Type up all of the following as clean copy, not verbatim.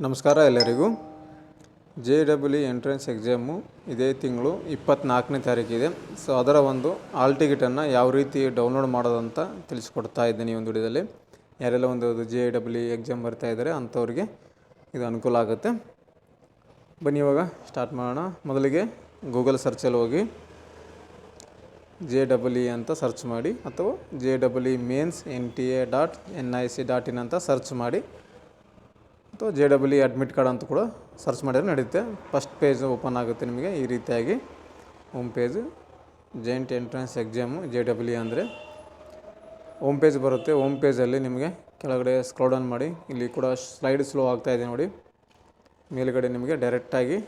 ನಮಸ್ಕಾರ ಎಲ್ಲರಿಗೂ. JEE entrance exam ಇದೇ ತಿಂಗಳು 24ನೇ ತಾರೀಕಿದೆ. ಸೊ ಅದರ ಒಂದು ಹಾಲ್ ಟಿಕೆಟನ್ನು ಯಾವ ರೀತಿ ಡೌನ್ಲೋಡ್ ಮಾಡೋದಂತ ತಿಳಿಸ್ಕೊಡ್ತಾ ಇದ್ದೀನಿ ಈ ಒಂದು ವಿಡಿಯೋದಲ್ಲಿ. ಯಾರೆಲ್ಲ ಒಂದು JEE ಎಕ್ಸಾಮ್ ಬರ್ತಾ ಇದ್ದಾರೆ ಅಂಥವ್ರಿಗೆ ಇದು ಅನುಕೂಲ ಆಗುತ್ತೆ. ಬನ್ನಿ ಇವಾಗ ಸ್ಟಾರ್ಟ್ ಮಾಡೋಣ. ಮೊದಲಿಗೆ ಗೂಗಲ್ ಸರ್ಚಲ್ಲಿ ಹೋಗಿ JEE ಅಂತ ಸರ್ಚ್ ಮಾಡಿ, ಅಥವಾ JEE ಮೇನ್ಸ್ NTA.nic.in ಅಂತ ಸರ್ಚ್ ಮಾಡಿ, ಅಥವಾ JEE ಅಡ್ಮಿಟ್ ಕಾರ್ಡ್ ಅಂತ ಕೂಡ ಸರ್ಚ್ ಮಾಡಿದ್ರೆ ನಡೆಯುತ್ತೆ. ಫಸ್ಟ್ ಪೇಜ್ ಓಪನ್ ಆಗುತ್ತೆ ನಿಮಗೆ ಈ ರೀತಿಯಾಗಿ. Home page joint entrance exam JEE ಅಂದರೆ ಹೋಮ್ ಪೇಜ್ ಬರುತ್ತೆ. ಹೋಮ್ ಪೇಜಲ್ಲಿ ನಿಮಗೆ ಕೆಳಗಡೆ ಸ್ಕ್ರೋಲ್ ಡೌನ್ ಮಾಡಿ, ಇಲ್ಲಿ ಕೂಡ ಸ್ಲೈಡ್ ಸ್ಲೋ ಆಗ್ತಾಯಿದೆ ನೋಡಿ. ಮೇಲುಗಡೆ ನಿಮಗೆ ಡೈರೆಕ್ಟಾಗಿ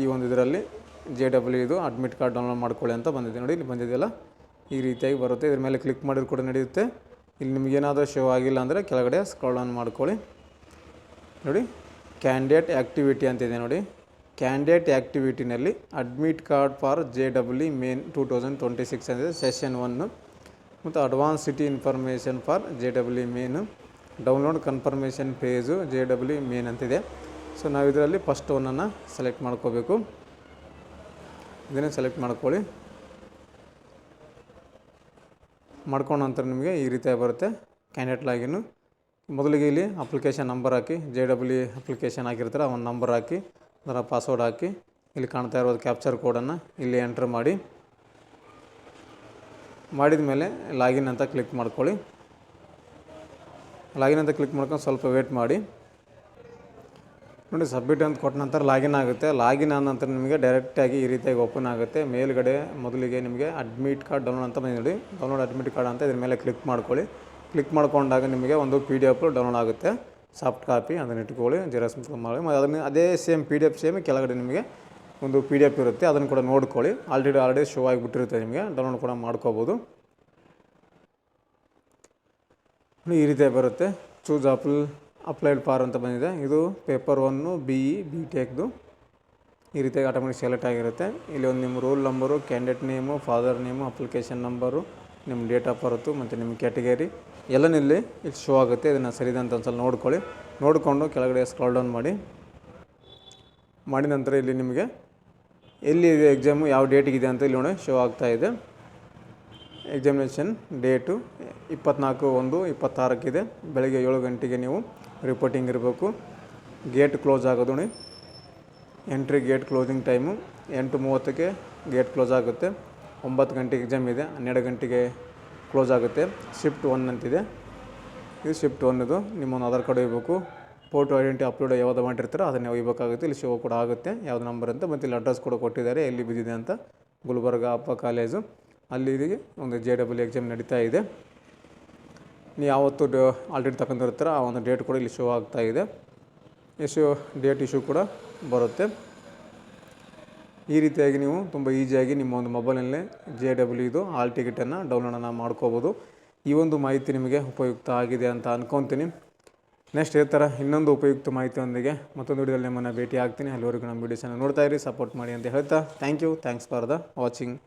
ಈ ಒಂದು ಇದರಲ್ಲಿ JEE ಇದು ಅಡ್ಮಿಟ್ ಕಾರ್ಡ್ ಡೌನ್ಲೋಡ್ ಮಾಡ್ಕೊಳ್ಳಿ ಅಂತ ಬಂದಿದೆ ನೋಡಿ. ಇಲ್ಲಿ ಬಂದಿದೆಯಲ್ಲ, ಈ ರೀತಿಯಾಗಿ ಬರುತ್ತೆ. ಇದ್ರ ಮೇಲೆ ಕ್ಲಿಕ್ ಮಾಡಿದ್ರು ಕೂಡ ನಡೆಯುತ್ತೆ. ಇಲ್ಲಿ ನಿಮಗೇನಾದರೂ ಶೋ ಆಗಿಲ್ಲ ಅಂದರೆ ಕೆಳಗಡೆ ಸ್ಕ್ರೋಲ್ ಡೌನ್ ಮಾಡ್ಕೊಳ್ಳಿ. ನೋಡಿ, ಕ್ಯಾಂಡಿಡೇಟ್ ಆ್ಯಕ್ಟಿವಿಟಿ ಅಂತಿದೆ ನೋಡಿ. ಕ್ಯಾಂಡಿಡೇಟ್ ಆ್ಯಕ್ಟಿವಿಟಿನಲ್ಲಿ admit card for JEE main 2026 ಅಂತಿದೆ, ಸೆಷನ್ 1. ಮತ್ತು advance city information for JEE main, download confirmation page JEE main ಅಂತಿದೆ. ಸೊ ನಾವು ಇದರಲ್ಲಿ ಫಸ್ಟ್ ಒನ್ನನ್ನು ಸೆಲೆಕ್ಟ್ ಮಾಡ್ಕೋಬೇಕು. ಇದನ್ನೇ ಸೆಲೆಕ್ಟ್ ಮಾಡ್ಕೊಳ್ಳಿ. ಮಾಡ್ಕೊಂಡ ನಂತರ ನಿಮಗೆ ಈ ರೀತಿಯಾಗಿ ಬರುತ್ತೆ ಕ್ಯಾಂಡಿಡೇಟ್ ಲಾಗಿನ್ನು. ಮೊದಲಿಗೆ ಇಲ್ಲಿ ಅಪ್ಲಿಕೇಶನ್ ನಂಬರ್ ಹಾಕಿ, JEE ಅಪ್ಲಿಕೇಶನ್ ಹಾಕಿರ್ತಾರೆ ಆ ಒಂದು ನಂಬರ್ ಹಾಕಿ, ಅದರ ಪಾಸ್ವರ್ಡ್ ಹಾಕಿ, ಇಲ್ಲಿ ಕಾಣ್ತಾ ಇರೋದು ಕ್ಯಾಪ್ಚರ್ ಕೋಡನ್ನು ಇಲ್ಲಿ ಎಂಟ್ರ್ ಮಾಡಿದ ಮೇಲೆ ಲಾಗಿನ್ ಅಂತ ಕ್ಲಿಕ್ ಮಾಡ್ಕೊಳ್ಳಿ. ಲಾಗಿನ್ ಅಂತ ಕ್ಲಿಕ್ ಮಾಡ್ಕೊಂಡು ಸ್ವಲ್ಪ ವೇಟ್ ಮಾಡಿ. ನೋಡಿ, ಸಬ್ಮಿಟ್ ಅಂತ ಕೊಟ್ಟ ನಂತರ ಲಾಗಿನ್ ಆಗುತ್ತೆ. ಲಾಗಿನ್ ಆದ ನಂತರ ನಿಮಗೆ ಡೈರೆಕ್ಟಾಗಿ ಈ ರೀತಿಯಾಗಿ ಓಪನ್ ಆಗುತ್ತೆ. ಮೇಲ್ಗಡೆ ಮೊದಲಿಗೆ ನಿಮಗೆ ಅಡ್ಮಿಟ್ ಕಾರ್ಡ್ ಡೌನ್ಲೋಡ್ ಅಂತ ಬಂದಿದೆ ನೋಡಿ, ಡೌನ್ಲೋಡ್ ಅಡ್ಮಿಟ್ ಕಾರ್ಡ್ ಅಂತ ಇದ್ರ ಮೇಲೆ ಕ್ಲಿಕ್ ಮಾಡ್ಕೊಳ್ಳಿ. ಕ್ಲಿಕ್ ಮಾಡ್ಕೊಂಡಾಗ ನಿಮಗೆ ಒಂದು PDF ಡೌನ್ಲೋಡ್ ಆಗುತ್ತೆ, ಸಾಫ್ಟ್ ಕಾಪಿ. ಅದನ್ನು ಇಟ್ಕೊಳ್ಳಿ, ಜೆರಾಕ್ಸ್ ಮಾಡಿ. ಅದನ್ನು ಅದೇ ಸೇಮ್ PDF ಕೆಳಗಡೆ ನಿಮಗೆ ಒಂದು PDF ಇರುತ್ತೆ, ಅದನ್ನು ಕೂಡ ನೋಡ್ಕೊಳ್ಳಿ. ಆಲ್ರೆಡಿ ಶೋ ಆಗಿಬಿಟ್ಟಿರುತ್ತೆ, ನಿಮಗೆ ಡೌನ್ಲೋಡ್ ಕೂಡ ಮಾಡ್ಕೋಬೋದು. ಈ ರೀತಿ ಬರುತ್ತೆ. ಚೂಸ್ ಅಪ್ಲೈಡ್ ಫಾರ್ ಅಂತ ಬಂದಿದೆ. ಇದು ಪೇಪರ್ 1 BE BTechದು ಈ ರೀತಿಯಾಗಿ ಆಟೋಮೆಟಿಕ್ ಸೆಲೆಕ್ಟ್ ಆಗಿರುತ್ತೆ. ಇಲ್ಲಿ ಒಂದು ನಿಮ್ಮ roll number, candidate name, father name, application number, ನಿಮ್ಮ ಡೇಟ್ ಆಫ್ ಬರ್ತು ಮತ್ತು ನಿಮ್ಮ ಕ್ಯಾಟಗರಿ ಎಲ್ಲನಿಲ್ಲಿ ಇಲ್ಲಿ ಶೋ ಆಗುತ್ತೆ. ಇದನ್ನು ಸರಿದೆ ಅಂತ ಒಂದ್ಸಲ ನೋಡ್ಕೊಳ್ಳಿ. ನೋಡಿಕೊಂಡು ಕೆಳಗಡೆ ಸ್ಕ್ರಾಲ್ ಡೌನ್ ಮಾಡಿ ನಂತರ ಇಲ್ಲಿ ನಿಮಗೆ ಎಲ್ಲಿ ಇದೆ ಎಕ್ಸಾಮು, ಯಾವ ಡೇಟಿಗಿದೆ ಅಂತ ಇಲ್ಲಿ ನೋಡಿ ಶೋ ಆಗ್ತಾಯಿದೆ. ಎಕ್ಸಾಮಿನೇಷನ್ ಡೇಟು 24/1/26 ಬೆಳಗ್ಗೆ 7 ಗಂಟೆಗೆ ನೀವು ರಿಪೋರ್ಟಿಂಗ್ ಇರಬೇಕು. ಗೇಟ್ ಕ್ಲೋಸ್ ಆಗೋದು ನೋಡಿ, ಎಂಟ್ರಿ ಗೇಟ್ ಕ್ಲೋಸಿಂಗ್ ಟೈಮು 8:30ಕ್ಕೆ ಗೇಟ್ ಕ್ಲೋಸ್ ಆಗುತ್ತೆ. 9 ಗಂಟೆಗೆ ಎಕ್ಸಾಮ್ ಇದೆ, 12 ಗಂಟೆಗೆ ಕ್ಲೋಸ್ ಆಗುತ್ತೆ. ಶಿಫ್ಟ್ 1 ಅಂತಿದೆ, ಇದು ಶಿಫ್ಟ್ 1. ಇದು ನಿಮ್ಮೊಂದು ಆಧಾರ್ ಕಾರ್ಡ್ ಒಯ್ಯಬೇಕು. ಫೋಟೋ ಐಡೆಂಟಿ ಅಪ್ಲೋಡ್ ಯಾವುದು ಮಾಡಿರ್ತಾರೋ ಅದನ್ನೇ ಒಯ್ಯಬೇಕಾಗುತ್ತೆ. ಇಲ್ಲಿ ಶೋ ಕೂಡ ಆಗುತ್ತೆ ಯಾವ್ದು ನಂಬರ್ ಅಂತ. ಮತ್ತು ಇಲ್ಲಿ ಅಡ್ರೆಸ್ ಕೂಡ ಕೊಟ್ಟಿದ್ದಾರೆ, ಎಲ್ಲಿ ಬಿದ್ದಿದೆ ಅಂತ. ಗುಲ್ಬರ್ಗ ಅಪ್ಪ ಕಾಲೇಜು, ಅಲ್ಲಿ ಇದಕ್ಕೆ ಒಂದು JEE ಎಕ್ಸಾಮ್ ನಡೀತಾ ಇದೆ. ನೀವು ಯಾವತ್ತು ಆಲ್ರೆಡಿ ತಗೊಂಡಿರ್ತೀರ ಆ ಒಂದು ಡೇಟ್ ಕೂಡ ಇಲ್ಲಿ ಶೋ ಆಗ್ತಾಯಿದೆ. ಡೇಟ್ ಇಶ್ಯೂ ಕೂಡ ಬರುತ್ತೆ. ಈ ರೀತಿಯಾಗಿ ನೀವು ತುಂಬ ಈಸಿಯಾಗಿ ನಿಮ್ಮ ಒಂದು ಮೊಬೈಲಲ್ಲೇ JEE ಇದು ಹಾಲ್ ಟಿಕೆಟನ್ನು ಡೌನ್ಲೋಡನ್ನು ಮಾಡ್ಕೋಬೋದು. ಈ ಒಂದು ಮಾಹಿತಿ ನಿಮಗೆ ಉಪಯುಕ್ತ ಆಗಿದೆ ಅಂತ ಅಂದ್ಕೊತೀನಿ. ನೆಕ್ಸ್ಟ್ ಇದೇ ಥರ ಇನ್ನೊಂದು ಉಪಯುಕ್ತ ಮಾಹಿತಿಯೊಂದಿಗೆ ಮತ್ತೊಂದು ವಿಡಿಯೋದಲ್ಲಿ ನಿಮ್ಮನ್ನು ಭೇಟಿ ಆಗ್ತೀನಿ. ಅಲ್ಲಿವರೆಗೂ ನಮ್ಮ ವಿಡಿಯೋಸನ್ನು ನೋಡ್ತಾ ಇರಿ, ಸಪೋರ್ಟ್ ಮಾಡಿ ಅಂತ ಹೇಳ್ತಾ ಥ್ಯಾಂಕ್ಸ್ ಫಾರ್ ದ ವಾಚಿಂಗ್.